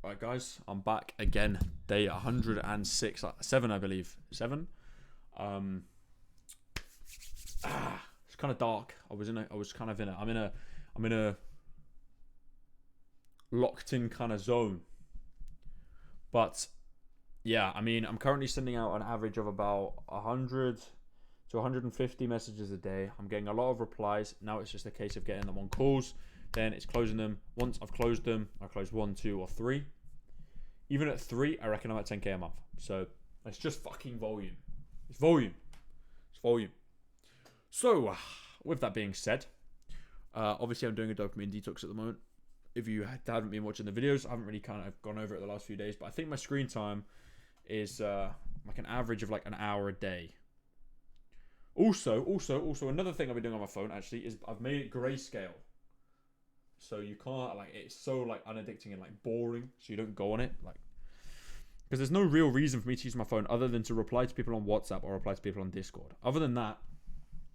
Right, guys, I'm back again. Day 106, 7, I believe. 7. Um, it's kind of dark. I'm in a locked in kind of zone. But yeah, I mean, I'm currently sending out an average of about 100 to 150 messages a day. I'm getting a lot of replies. Now it's just a case of getting them on calls. Then it's closing them. Once I've closed them, I close 1, 2, or 3. Even at 3, I reckon I'm at 10k a month. So it's just fucking volume. It's volume. It's volume. So, with that being said, obviously I'm doing a dopamine detox at the moment. If you haven't been watching the videos, I haven't really kind of gone over it the last few days, but I think my screen time is like an average of like an hour a day. Also, another thing I've been doing on my phone actually is I've made it grayscale. So you can't, like, it's so like unaddicting and like boring, so you don't go on it, like, because there's no real reason for me to use my phone other than to reply to people on WhatsApp or reply to people on Discord. Other than that,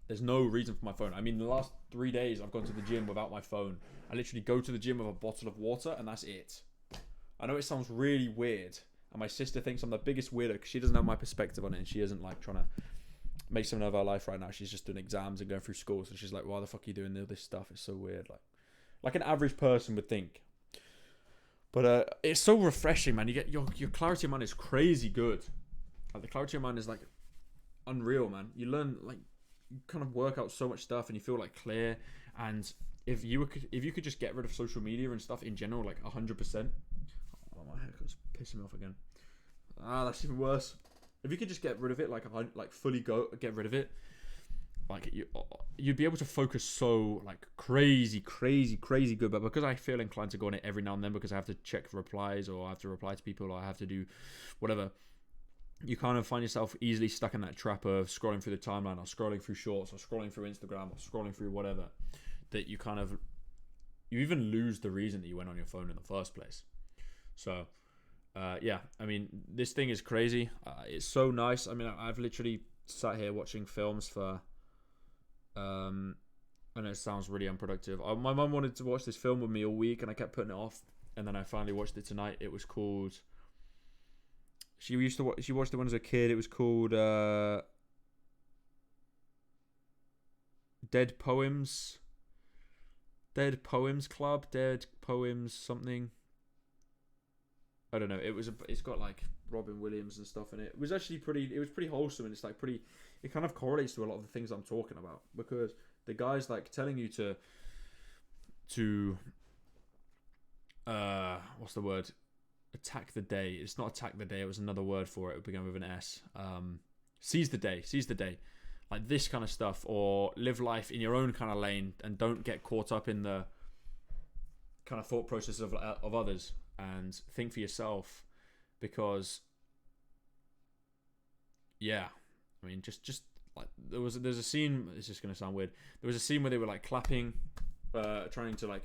there's no reason for my phone. I mean, the last 3 days I've gone to the gym without my phone. I literally go to the gym with a bottle of water and that's it. I know it sounds really weird, and my sister thinks I'm the biggest weirdo because she doesn't have my perspective on it, and she isn't like trying to make something of her life right now. She's just doing exams and going through school, so she's like, why the fuck are you doing all this stuff? It's so weird. Like an average person would think. But it's so refreshing, man. You get your clarity of mind is crazy good. Like, the clarity of mind is like unreal, man. You learn, like, you kind of work out so much stuff and you feel like clear. And if you could just get rid of social media and stuff in general, like 100%. Oh, my haircut's pissing me off again. That's even worse. If you could just get rid of it, like fully get rid of it, like you'd be able to focus so like crazy good. But because I feel inclined to go on it every now and then because I have to check replies or I have to reply to people or I have to do whatever, you kind of find yourself easily stuck in that trap of scrolling through the timeline or scrolling through shorts or scrolling through Instagram or scrolling through whatever, that you even lose the reason that you went on your phone in the first place. So yeah, I mean, this thing is crazy. It's so nice. I mean, I've literally sat here watching films for I know it sounds really unproductive. My mum wanted to watch this film with me all week and I kept putting it off, and then I finally watched it tonight. It was called, she watched it when I was a kid. It was called Dead Poems Club, Dead Poems something. I don't know. It's got like Robin Williams and stuff in it. It was pretty wholesome, and it's like it kind of correlates to a lot of the things I'm talking about, because the guy's like telling you to what's the word? Attack the day. It's not attack the day. It was another word for it. It began with an S. Seize the day. Like this kind of stuff, or live life in your own kind of lane and don't get caught up in the kind of thought process of others, and think for yourself, because yeah, I mean, just like there's a scene. It's just gonna sound weird. There was a scene where they were like clapping, trying to like.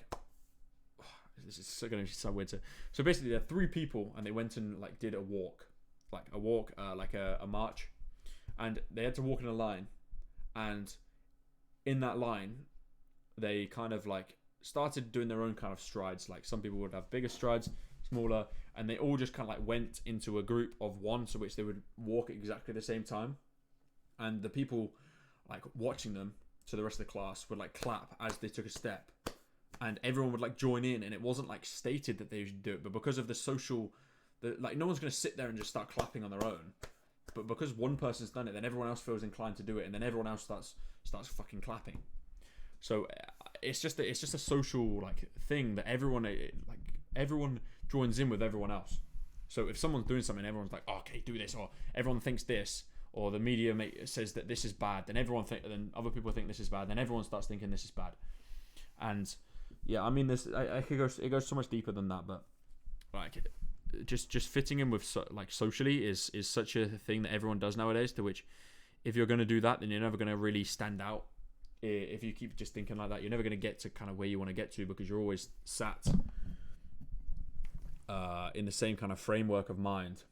This is gonna sound weird. So basically, there are 3 people, and they went and like did a walk, like a march, and they had to walk in a line, and in that line, they kind of like started doing their own kind of strides. Like some people would have bigger strides, smaller, and they all just kind of like went into a group of 1, so which they would walk at exactly the same time. And the people like watching them, so the rest of the class would like clap as they took a step, and everyone would like join in. And it wasn't like stated that they should do it, but because of the social, like no one's going to sit there and just start clapping on their own. But because one person's done it, then everyone else feels inclined to do it, and then everyone else starts fucking clapping. So it's just a social like thing that everyone joins in with everyone else. So if someone's doing something, everyone's like, oh, okay, do this, or everyone thinks this, or the media says that this is bad, then then other people think this is bad, then everyone starts thinking this is bad. And yeah, I mean, it goes so much deeper than that, but like just fitting in with like socially is such a thing that everyone does nowadays, to which if you're going to do that, then you're never going to really stand out. If you keep just thinking like that, you're never going to get to kind of where you want to get to, because you're always sat in the same kind of framework of mind.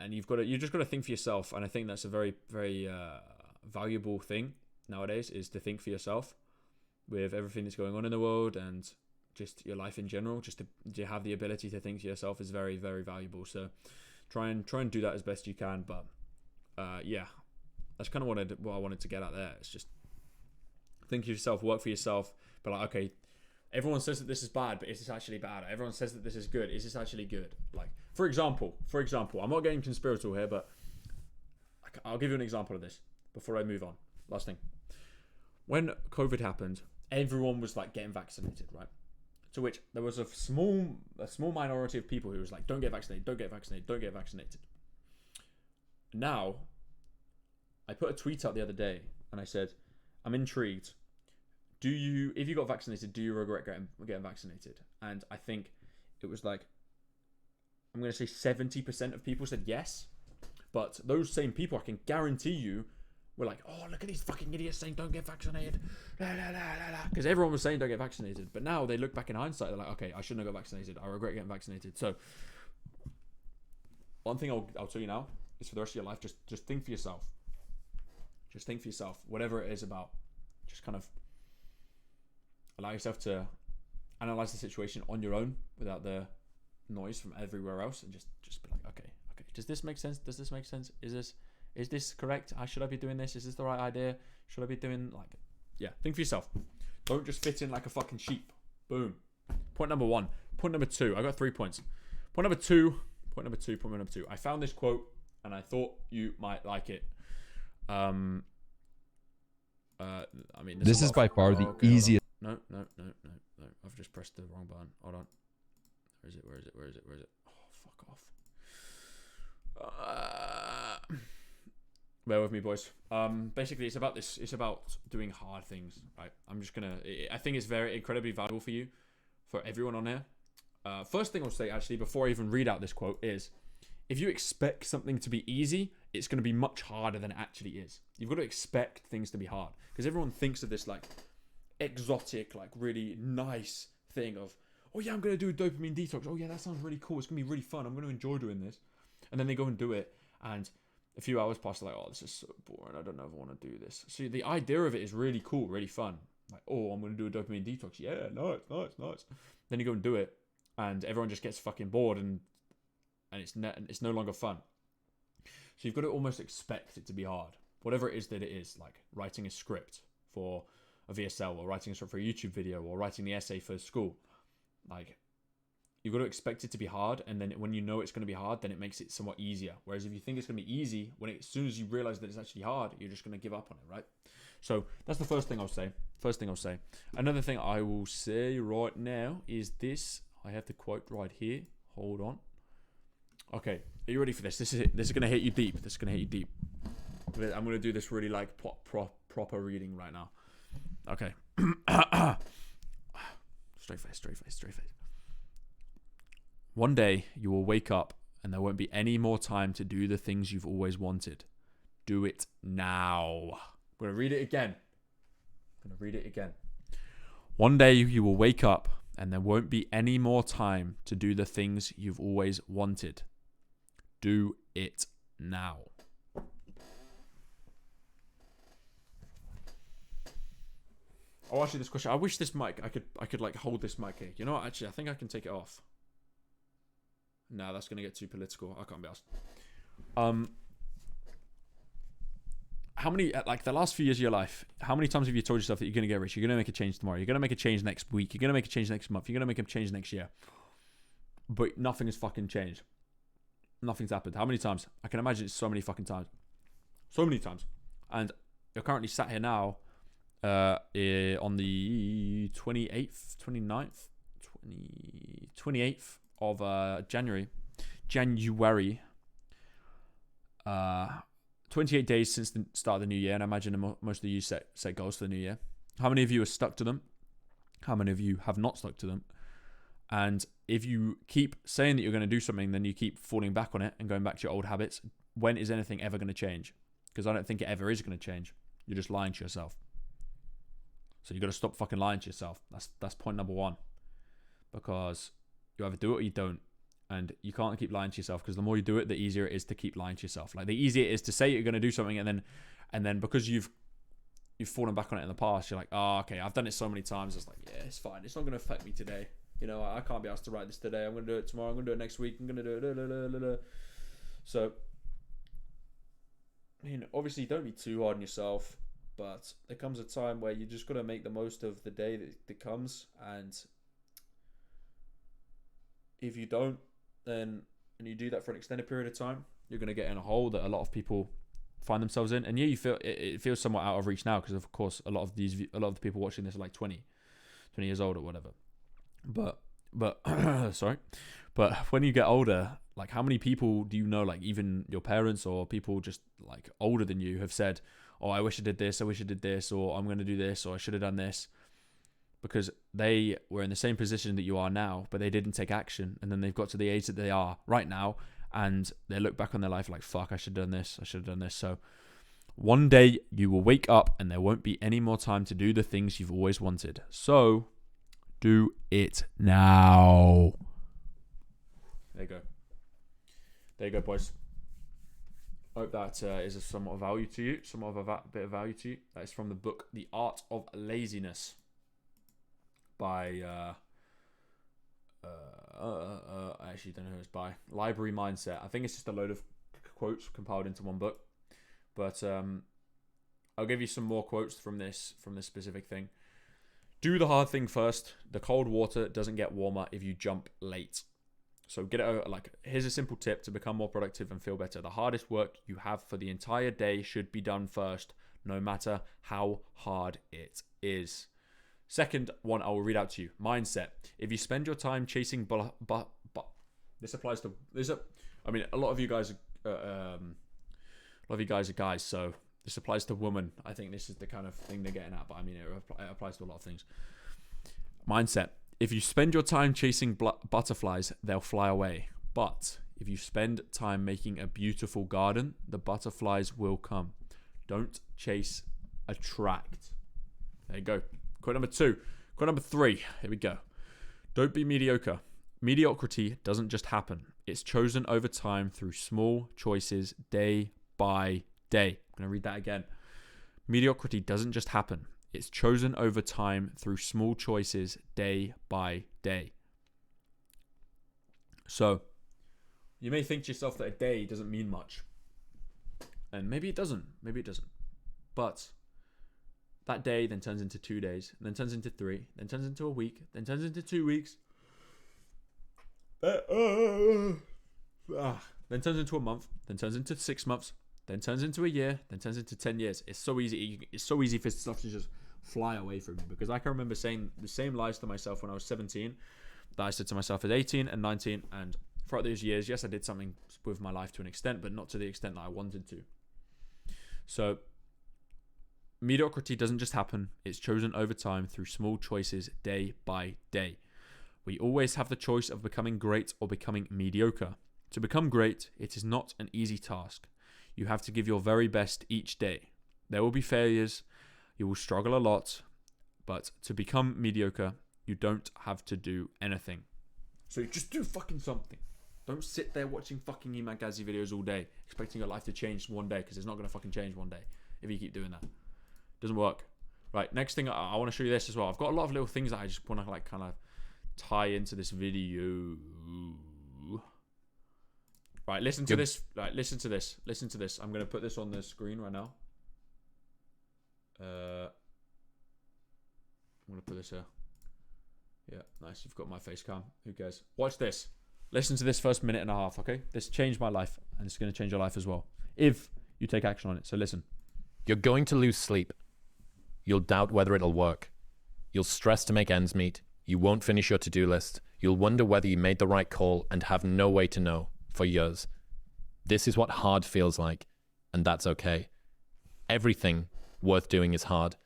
And you just got to think for yourself, and I think that's a very, very valuable thing nowadays, is to think for yourself with everything that's going on in the world, and just your life in general, just to have the ability to think to yourself is very, very valuable. So try and do that as best you can. But yeah, that's kind of what I wanted to get at there. It's just think of yourself, work for yourself, but like, okay, everyone says that this is bad, but is this actually bad? Everyone says that this is good, is this actually good? Like, for example, I'm not getting conspiratorial here, but I'll give you an example of this before I move on. Last thing. When COVID happened, everyone was like getting vaccinated, right? To which there was a small minority of people who was like, don't get vaccinated, don't get vaccinated, don't get vaccinated. Now, I put a tweet out the other day and I said, I'm intrigued. If you got vaccinated, do you regret getting vaccinated? And I think it was like, I'm going to say 70% of people said yes. But those same people, I can guarantee you, were like, oh, look at these fucking idiots saying don't get vaccinated. Because everyone was saying don't get vaccinated. But now they look back in hindsight, they're like, okay, I shouldn't have got vaccinated. I regret getting vaccinated. So one thing I'll tell you now is for the rest of your life, just think for yourself. Just think for yourself. Whatever it is about, just kind of allow yourself to analyze the situation on your own without the noise from everywhere else, and just be like, okay, does this make sense? Does this make sense? Is this correct? Should I be doing this? Is this the right idea? Should I be doing think for yourself. Don't just fit in like a fucking sheep. Boom. Point number 1. Point number 2. I got 3 points. Point number two. I found this quote and I thought you might like it. I mean, this is by far the easiest. No. I've just pressed the wrong button. Hold on. Where is it? Oh, fuck off. Bear with me, boys. Basically, it's about this. It's about doing hard things, right? I think it's very incredibly valuable for everyone on here. First thing I'll say, actually, before I even read out this quote, is if you expect something to be easy, it's going to be much harder than it actually is. You've got to expect things to be hard, because everyone thinks of this like exotic, like really nice thing of, oh yeah, I'm going to do a dopamine detox. Oh yeah, that sounds really cool. It's going to be really fun. I'm going to enjoy doing this. And then they go and do it, and a few hours pass, they're like, oh, this is so boring. I don't know if I want to do this. So the idea of it is really cool, really fun. Like, oh, I'm going to do a dopamine detox. Yeah, nice. Then you go and do it, and everyone just gets fucking bored, and it's no longer fun. So you've got to almost expect it to be hard. Whatever it is that it is, like writing a script for a VSL, or writing a script for a YouTube video, or writing the essay for school. Like, you've got to expect it to be hard, and then when you know it's going to be hard, then it makes it somewhat easier. Whereas if you think it's going to be easy, as soon as you realize that it's actually hard, you're just going to give up on it, right? So that's the first thing I'll say. Another thing I will say right now is this. I have the quote right here. Hold on. Okay, are you ready for this? This is going to hit you deep. I'm going to do this really like proper reading right now. Okay. Straight face. One day you will wake up and there won't be any more time to do the things you've always wanted. Do it now. I'm going to read it again. One day you will wake up and there won't be any more time to do the things you've always wanted. Do it now. Oh, actually, this question. I wish this mic. I could like hold this mic here. You know what? Actually, I think I can take it off. No, that's gonna get too political. I can't be asked. How many, like the last few years of your life, how many times have you told yourself that you're gonna get rich? You're gonna make a change tomorrow. You're gonna make a change next week. You're gonna make a change next month. You're gonna make a change next year. But nothing has fucking changed. Nothing's happened. How many times? I can imagine it's so many fucking times. So many times. And you're currently sat here now on the 28th of January. 28 days since the start of the new year, and I imagine most of you set goals for the new year. How many of you are stuck to them? How many of you have not stuck to them? And if you keep saying that you're going to do something, then you keep falling back on it and going back to your old habits. When is anything ever going to change? Because I don't think it ever is going to change. You're just lying to yourself. So you got to stop fucking lying to yourself. That's point number 1. Because you either do it or you don't. And you can't keep lying to yourself, because the more you do it, the easier it is to keep lying to yourself. Like, the easier it is to say you're going to do something, and then because you've you've fallen back on it in the past. You're like, oh, okay, I've done it so many times. It's like, yeah, it's fine. It's not going to affect me today. You know, I can't be asked to write this today. I'm going to do it tomorrow. I'm going to do it next week. I'm going to do it. Blah, blah, blah, blah. So, you know, obviously, don't be too hard on yourself. But there comes a time where you just got to make the most of the day that comes. And if you don't, then, and you do that for an extended period of time, you're going to get in a hole that a lot of people find themselves in. And yeah, you feel it feels somewhat out of reach now, because of course a lot of the people watching this are like 20 years old or whatever. But sorry, but when you get older, like, how many people do you know, like even your parents or people just like older than you, have said, oh, I wish I did this, or I'm going to do this, or I should have done this, because they were in the same position that you are now, but they didn't take action, and then they've got to the age that they are right now, and they look back on their life like, fuck, I should have done this. So one day you will wake up and there won't be any more time to do the things you've always wanted. So do it now. There you go, boys. Hope that is a somewhat of value to you, bit of value to you. That is from the book The Art of Laziness by I actually don't know who it's by. Library Mindset. I think it's just a load of quotes compiled into one book. But I'll give you some more quotes from this specific thing. Do the hard thing first. The cold water doesn't get warmer if you jump late. So get it over. Like, here's a simple tip to become more productive and feel better. The hardest work you have for the entire day should be done first, no matter how hard it is. Second one I will read out to you. Mindset. If you spend your time chasing this applies to I mean, a lot of you guys are guys, so this applies to women. I think this is the kind of thing they're getting at, but I mean, it applies to a lot of things. Mindset. If you spend your time chasing butterflies, they'll fly away. But if you spend time making a beautiful garden, the butterflies will come. Don't chase, attract. There you go. Quote number 2. Quote number 3. Here we go. Don't be mediocre. Mediocrity doesn't just happen. It's chosen over time through small choices day by day. I'm going to read that again. Mediocrity doesn't just happen. It's chosen over time through small choices day by day. So, you may think to yourself that a day doesn't mean much. And maybe it doesn't. But that day then turns into 2 days, then turns into 3, then turns into a week, then turns into 2 weeks. Then turns into a month, then turns into 6 months, then turns into a year, then turns into 10 years. It's so easy for stuff to just fly away from me, because I can remember saying the same lies to myself when I was 17 that I said to myself at 18 and 19, and throughout those years, yes, I did something with my life to an extent, but not to the extent that I wanted to. So mediocrity doesn't just happen. It's chosen over time through small choices day by day. We always have the choice of becoming great or becoming mediocre. To become great, it is not an easy task. You have to give your very best each day. There will be failures. You will struggle a lot. But to become mediocre, you don't have to do anything. So just do fucking something. Don't sit there watching fucking Iman Ghazi videos all day, expecting your life to change one day, because it's not going to fucking change one day if you keep doing that. Doesn't work. Right, next thing, I want to show you this as well. I've got a lot of little things that I just want to like kind of tie into this video. Right, listen to this. Right, listen to this. I'm going to put this on the screen right now. I'm going to put this here. Yeah, nice. You've got my face cam. Who cares? Watch this. Listen to this first minute and a half, okay? This changed my life, and it's going to change your life as well, if you take action on it. So listen. You're going to lose sleep. You'll doubt whether it'll work. You'll stress to make ends meet. You won't finish your to-do list. You'll wonder whether you made the right call and have no way to know for years. This is what hard feels like, and that's okay. Everything worth doing is hard,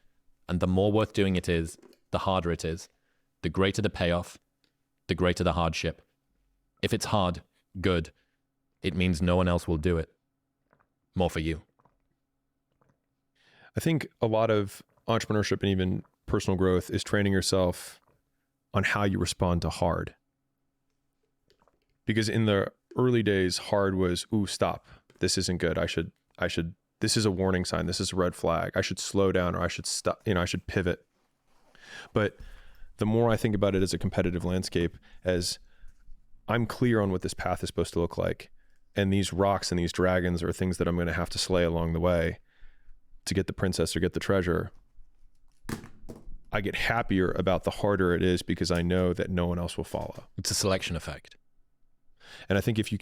and the more worth doing it is, the harder it is. The greater the payoff, the greater the hardship. If it's hard, good. It means no one else will do it. More for you. I think a lot of entrepreneurship and even personal growth is training yourself on how you respond to hard. Because in the early days, hard was, ooh, stop. This isn't good. I should this is a warning sign. This is a red flag. I should slow down, or I should stop, I should pivot. But the more I think about it as a competitive landscape, as I'm clear on what this path is supposed to look like, and these rocks and these dragons are things that I'm going to have to slay along the way to get the princess or get the treasure, I get happier about the harder it is because I know that no one else will follow. It's a selection effect. And I think if you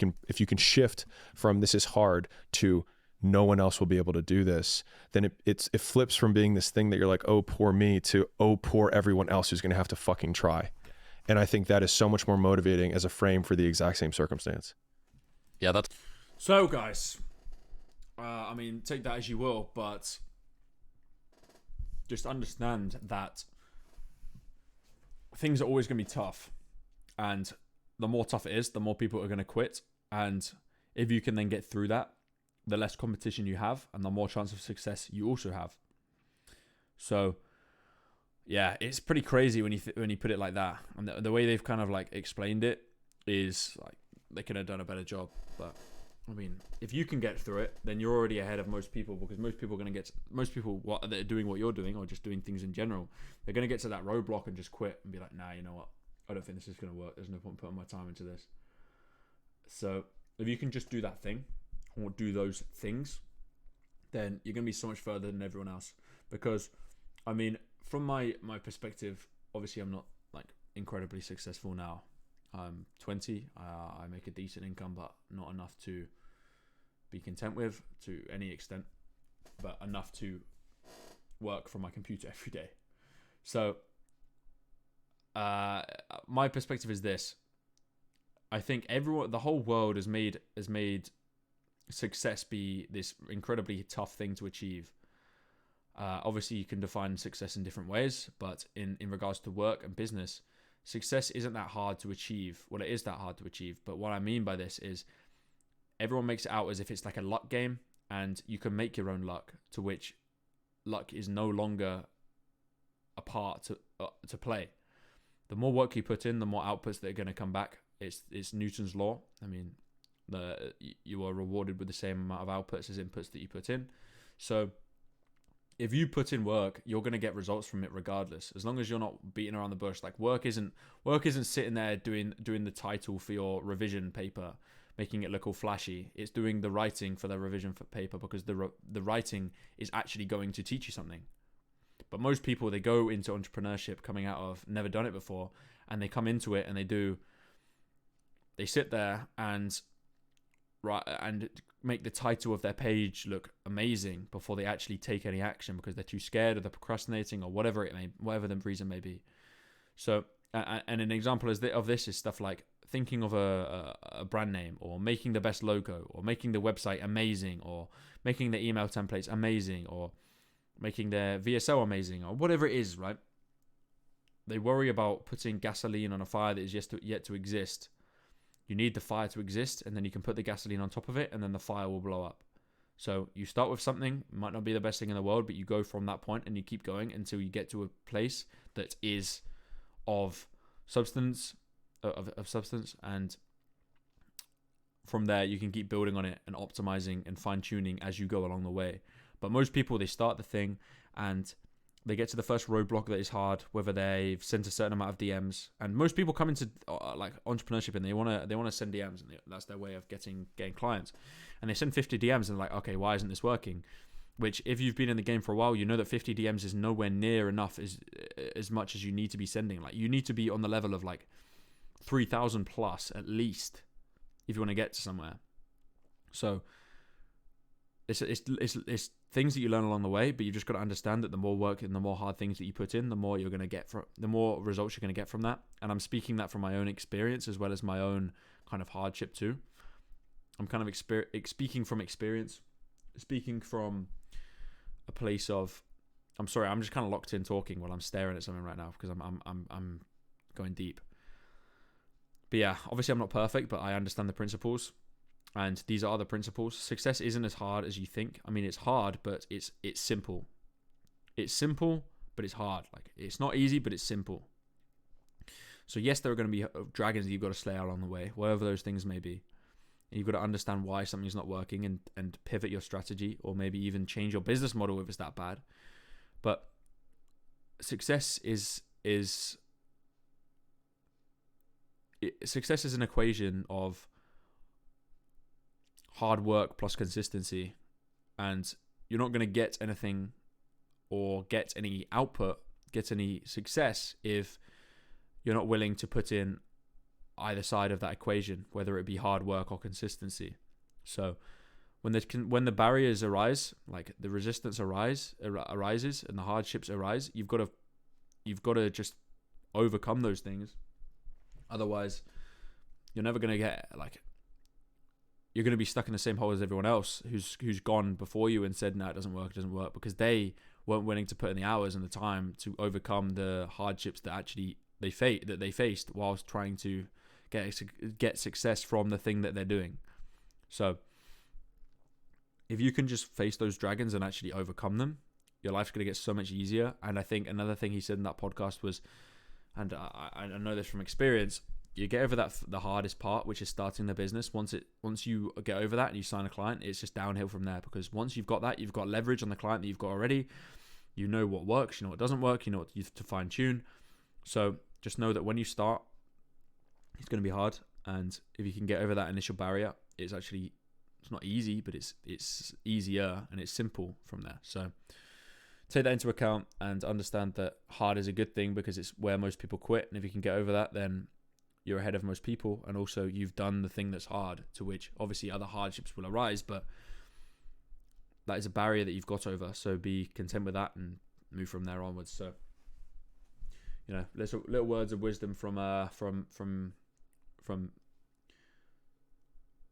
can shift from this is hard to no one else will be able to do this, then it flips from being this thing that you're like, oh, poor me, to oh, poor everyone else who's going to have to fucking try. And I think that is so much more motivating as a frame for the exact same circumstance. Yeah, that's... So, guys, I mean, take that as you will, but just understand that things are always going to be tough. And the more tough it is, the more people are going to quit. And if you can then get through that, the less competition you have and the more chance of success you also have. So, yeah, it's pretty crazy when you put it like that. And the way they've kind of like explained it is like they could have done a better job. But I mean, if you can get through it, then you're already ahead of most people, because most people that are doing what you're doing, or just doing things in general, they're going to get to that roadblock and just quit and be like, nah, you know what? I don't think this is going to work. There's no point putting my time into this. So if you can just do that thing or do those things, then you're going to be so much further than everyone else. Because, I mean, from my perspective, obviously I'm not like incredibly successful now. I'm 20. I make a decent income, but not enough to be content with to any extent, but enough to work from my computer every day. So my perspective is this. I think the whole world has made success be this incredibly tough thing to achieve. Obviously, you can define success in different ways, but in regards to work and business, success isn't that hard to achieve. Well, it is that hard to achieve, but what I mean by this is everyone makes it out as if it's like a luck game, and you can make your own luck, to which luck is no longer a part to play. The more work you put in, the more outputs that are going to come back. It's Newton's law. I mean, you are rewarded with the same amount of outputs as inputs that you put in. So if you put in work, you're going to get results from it regardless, as long as you're not beating around the bush. Like work isn't sitting there doing the title for your revision paper, making it look all flashy. It's doing the writing for the revision paper, because the writing is actually going to teach you something. But most people, they go into entrepreneurship coming out of never done it before, and they come into it and they sit there and make the title of their page look amazing before they actually take any action, because they're too scared, or they're procrastinating, or whatever the reason may be. So, and an example of this is stuff like thinking of a brand name, or making the best logo, or making the website amazing, or making the email templates amazing, or making their VSO amazing, or whatever it is, right? They worry about putting gasoline on a fire that is yet to exist. You need the fire to exist, and then you can put the gasoline on top of it, and then the fire will blow up. So you start with something, it might not be the best thing in the world, but you go from that point and you keep going until you get to a place that is of substance, and from there you can keep building on it and optimizing and fine-tuning as you go along the way. But most people, they start the thing and they get to the first roadblock that is hard, whether they've sent a certain amount of DMs. And most people come into like entrepreneurship and they want to send DMs, and that's their way of getting clients. And they send 50 DMs and like, okay, why isn't this working? Which, if you've been in the game for a while, you know that 50 DMs is nowhere near enough as much as you need to be sending. Like, you need to be on the level of like 3,000 plus at least if you want to get to somewhere. So it's things that you learn along the way, but you just got to understand that the more work and the more hard things that you put in, the more you're going to get the more results you're going to get from that. And I'm speaking that from my own experience as well as my own kind of hardship too. I'm kind of speaking from experience, speaking from a place of, I'm sorry, I'm just kind of locked in talking while I'm staring at something right now because I'm going deep. But yeah, obviously I'm not perfect, but I understand the principles. And these are the principles. Success isn't as hard as you think. I mean, it's hard, but it's simple. It's simple, but it's hard. Like, it's not easy, but it's simple. So yes, there are going to be dragons that you've got to slay along the way, whatever those things may be. And you've got to understand why something's not working and pivot your strategy, or maybe even change your business model if it's that bad. But success is an equation of hard work plus consistency, and you're not going to get anything or get any output, get any success if you're not willing to put in either side of that equation, whether it be hard work or consistency. So when the barriers arise, like the resistance arises and the hardships arise, you've got to just overcome those things. Otherwise, you're never going to get, like, you're going to be stuck in the same hole as everyone else who's gone before you and said, no, it doesn't work, because they weren't willing to put in the hours and the time to overcome the hardships that actually they faced whilst trying to get success from the thing that they're doing. So if you can just face those dragons and actually overcome them, your life's going to get so much easier. And I think another thing he said in that podcast was, and I know this from experience, you get over the hardest part, which is starting the business. Once you get over that and you sign a client, it's just downhill from there, because once you've got that, you've got leverage on the client that you've got already. You know what works, you know what doesn't work, you know what you have to fine tune. So just know that when you start, it's going to be hard, and if you can get over that initial barrier, it's not easy, but it's easier and it's simple from there. So take that into account and understand that hard is a good thing, because it's where most people quit, and if you can get over that, then you're ahead of most people, and also you've done the thing that's hard, to which obviously other hardships will arise, but that is a barrier that you've got over. So be content with that and move from there onwards. So, you know, little words of wisdom from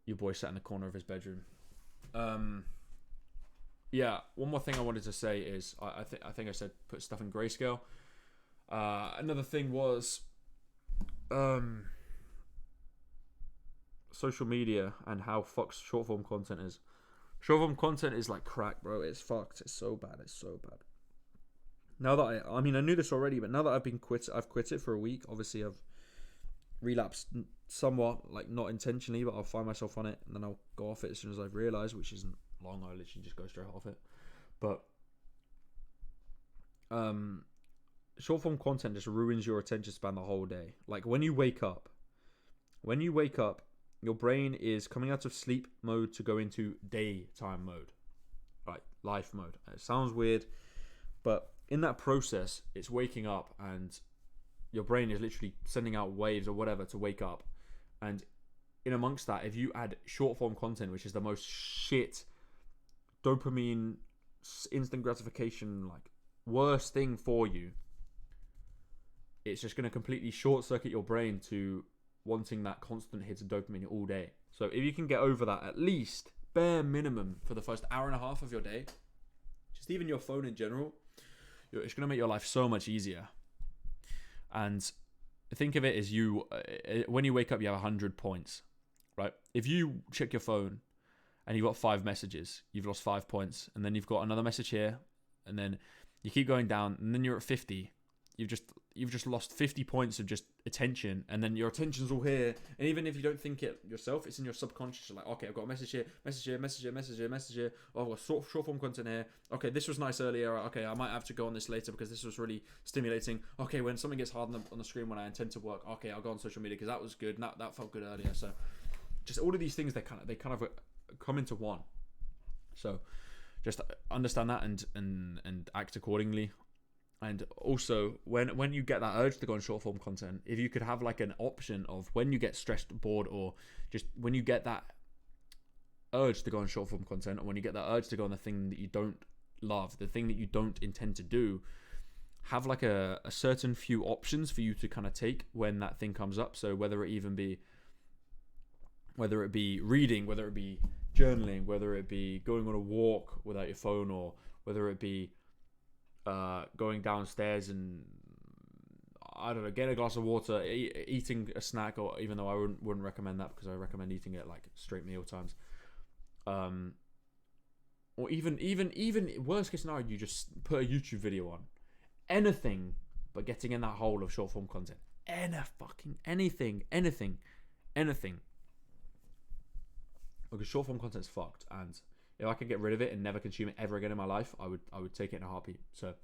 your boy sat in the corner of his bedroom. Yeah, one more thing I wanted to say is I think I said put stuff in grayscale. Another thing was social media and how fucked short form content is. Short form content is like crack, bro. It's fucked. It's so bad. Now that I knew this already, but now that I've quit it for a week. Obviously, I've relapsed somewhat, like not intentionally, but I'll find myself on it and then I'll go off it as soon as I've realised, which isn't long. I literally just go straight off it. But short form content just ruins your attention span the whole day. Like when you wake up, your brain is coming out of sleep mode to go into daytime mode, right? Life mode. It sounds weird, but in that process, it's waking up and your brain is literally sending out waves or whatever to wake up. And in amongst that, if you add short form content, which is the most shit dopamine, instant gratification, like worst thing for you, it's just going to completely short circuit your brain to wanting that constant hit of dopamine all day. So if you can get over that, at least bare minimum for the first hour and a half of your day, just even your phone in general, it's going to make your life so much easier. And think of it as when you wake up, you have 100 points, right? If you check your phone and you've got 5 messages, you've lost 5 points, and then you've got another message here, and then you keep going down, and then you're at 50. You've just lost 50 points of just attention, and then your attention's all here. And even if you don't think it yourself, it's in your subconscious. You're like, okay, I've got a message here. Oh, I've got short form content here. Okay, this was nice earlier. Okay, I might have to go on this later because this was really stimulating. Okay, when something gets hard on the screen when I intend to work, okay, I'll go on social media because that was good. That felt good earlier. So just all of these things, they kind of come into one. So just understand that and act accordingly. And also, when you get that urge to go on short form content, if you could have like an option of when you get stressed, bored, or just when you get that urge to go on short form content, or when you get that urge to go on the thing that you don't love, the thing that you don't intend to do, have like a certain few options for you to kind of take when that thing comes up. So whether it be reading, whether it be journaling, whether it be going on a walk without your phone, or whether it be going downstairs and I don't know, getting a glass of water, eating a snack, or even though I wouldn't recommend that because I recommend eating it like straight meal times, or even worst case scenario, you just put a YouTube video on, anything but getting in that hole of short form content, anything. because short form content's fucked, and if I could get rid of it and never consume it ever again in my life, I would take it in a heartbeat. So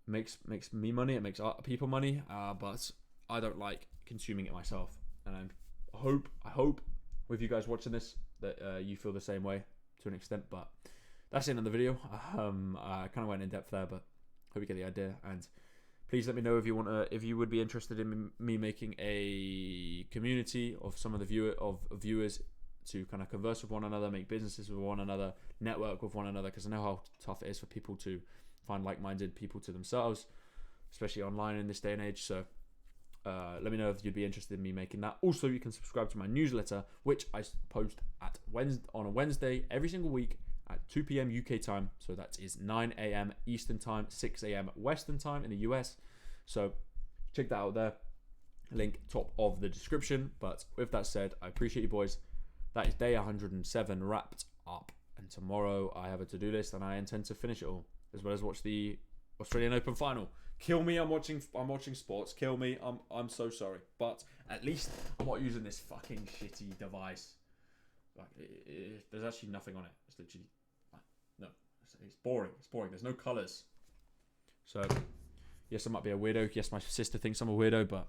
makes me money, it makes people money, but I don't like consuming it myself, and I hope with you guys watching this that you feel the same way to an extent. But that's the end of the video. I kind of went in depth there, but hope you get the idea. And please let me know if you would be interested in me making a community of some of the viewers to kind of converse with one another, make businesses with one another, network with one another, because I know how tough it is for people to find like-minded people to themselves, especially online in this day and age. So let me know if you'd be interested in me making that. Also, you can subscribe to my newsletter, which I post on a Wednesday every single week at 2 p.m. UK time. So that is 9 a.m. Eastern time, 6 a.m. Western time in the US. So check that out there. Link top of the description. But with that said, I appreciate you boys. That is day 107 wrapped up. And tomorrow I have a to-do list and I intend to finish it all, as well as watch the Australian Open final. Kill me, I'm watching sports. Kill me, I'm so sorry. But at least I'm not using this fucking shitty device. Like, there's actually nothing on it. It's literally, no, it's boring. It's boring. There's no colours. So, yes, I might be a weirdo. Yes, my sister thinks I'm a weirdo, but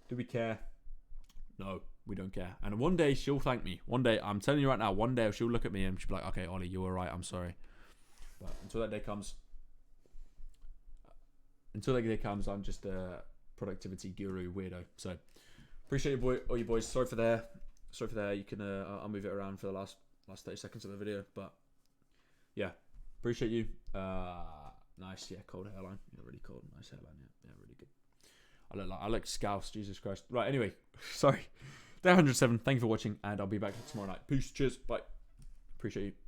do we care? No, we don't care. And one day she'll thank me. One day, I'm telling you right now, one day she'll look at me and she'll be like, okay, Ollie, you were right. I'm sorry. But until that day comes, I'm just a productivity guru weirdo. So appreciate all you boys. Sorry for there. You can I'll move it around for the last 30 seconds of the video. But yeah, appreciate you. Nice, yeah, cold hairline. Yeah, really cold. Nice hairline. Yeah, really good. I look scouse. Jesus Christ. Right. Anyway, sorry. Day 107. Thank you for watching, and I'll be back tomorrow night. Peace. Cheers. Bye. Appreciate you.